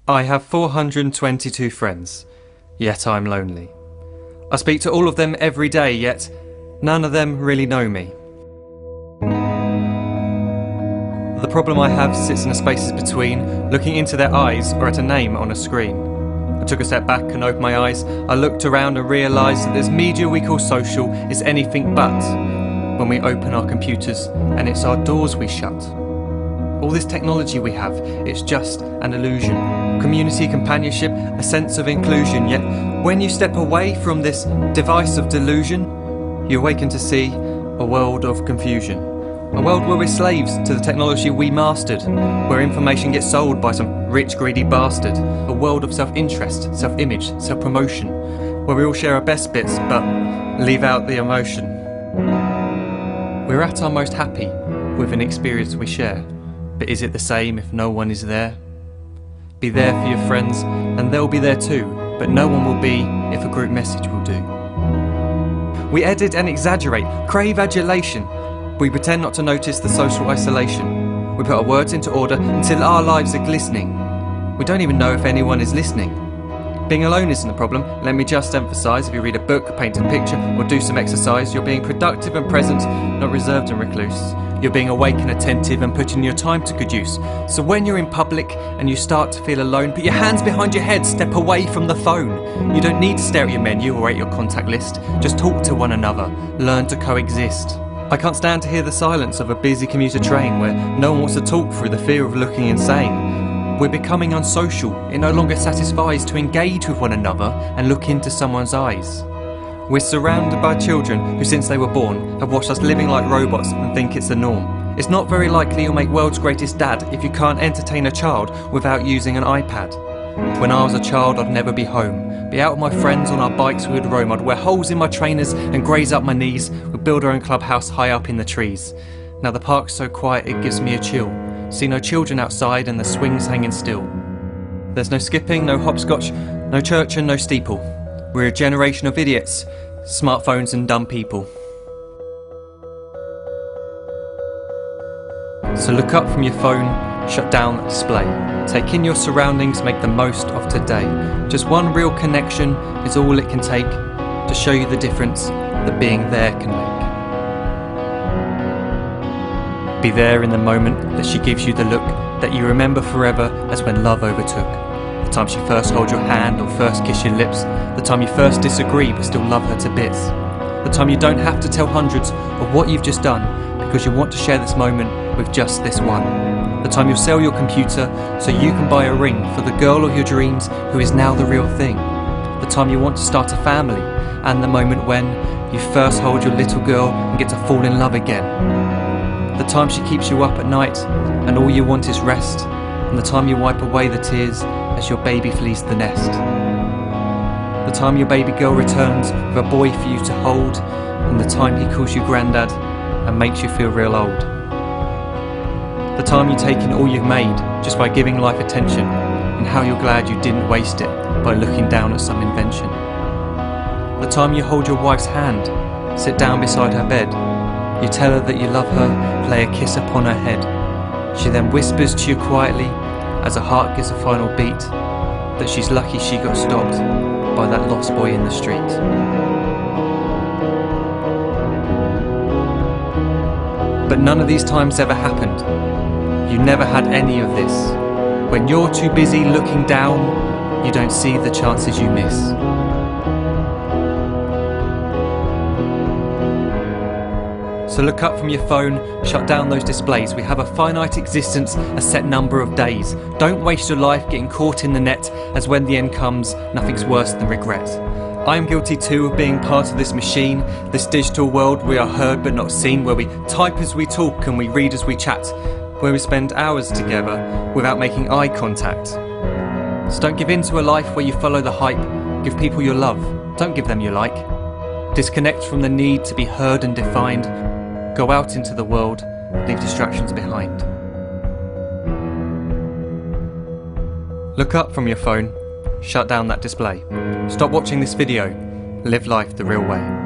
I have 422 friends, yet I'm lonely. I speak to all of them every day, yet none of them really know me. The problem I have sits in the spaces between looking into their eyes or at a name on a screen. I took a step back and opened my eyes. I looked around and realised that this media we call social is anything but when we open our computers and it's our doors we shut. All this technology we have, it's just an illusion. Community, companionship, a sense of inclusion. Yet when you step away from this device of delusion, you awaken to see a world of confusion. A world where we're slaves to the technology we mastered, where information gets sold by some rich, greedy bastard. A world of self-interest, self-image, self-promotion, where we all share our best bits but leave out the emotion. We're at our most happy with an experience we share. But is it the same if no one is there? Be there for your friends and they'll be there too, but no one will be if a group message will do. We edit and exaggerate, crave adulation. We pretend not to notice the social isolation. We put our words into order until our lives are glistening. We don't even know if anyone is listening. Being alone isn't the problem. Let me just emphasise, if you read a book, paint a picture or do some exercise, you're being productive and present, not reserved and recluse. You're being awake and attentive and putting your time to good use. So when you're in public and you start to feel alone, put your hands behind your head, step away from the phone. You don't need to stare at your menu or at your contact list. Just talk to one another, learn to coexist. I can't stand to hear the silence of a busy commuter train where no one wants to talk through the fear of looking insane. We're becoming unsocial. It no longer satisfies to engage with one another and look into someone's eyes. We're surrounded by children who, since they were born, have watched us living like robots and think it's the norm. It's not very likely you'll make world's greatest dad if you can't entertain a child without using an iPad. When I was a child, I'd never be home. Be out with my friends on our bikes, we would roam. I'd wear holes in my trainers and graze up my knees. We'd build our own clubhouse high up in the trees. Now the park's so quiet it gives me a chill. See no children outside and the swings hanging still. There's no skipping, no hopscotch, no church and no steeple. We're a generation of idiots, smartphones and dumb people. So look up from your phone, shut down the display. Take in your surroundings, make the most of today. Just one real connection is all it can take to show you the difference that being there can make. Be there in the moment that she gives you the look that you remember forever as when love overtook. The time she first holds your hand or first kiss your lips. The time you first disagree but still love her to bits. The time you don't have to tell hundreds of what you've just done because you want to share this moment with just this one. The time you'll sell your computer so you can buy a ring for the girl of your dreams who is now the real thing. The time you want to start a family and the moment when you first hold your little girl and get to fall in love again. The time she keeps you up at night and all you want is rest, and the time you wipe away the tears as your baby flees the nest. The time your baby girl returns with a boy for you to hold, and the time he calls you granddad and makes you feel real old. The time you take in all you've made just by giving life attention, and how you're glad you didn't waste it by looking down at some invention. The time you hold your wife's hand, sit down beside her bed, you tell her that you love her, lay a kiss upon her head. She then whispers to you quietly, as her heart gives a final beat, that she's lucky she got stopped by that lost boy in the street. But none of these times ever happened. You never had any of this. When you're too busy looking down, you don't see the chances you miss. So look up from your phone, shut down those displays. We have a finite existence, a set number of days. Don't waste your life getting caught in the net, as when the end comes, nothing's worse than regret. I am guilty too of being part of this machine, this digital world we are heard but not seen, where we type as we talk and we read as we chat, where we spend hours together without making eye contact. So don't give in to a life where you follow the hype. Give people your love, don't give them your like. Disconnect from the need to be heard and defined. Go out into the world, leave distractions behind. Look up from your phone, shut down that display. Stop watching this video, live life the real way.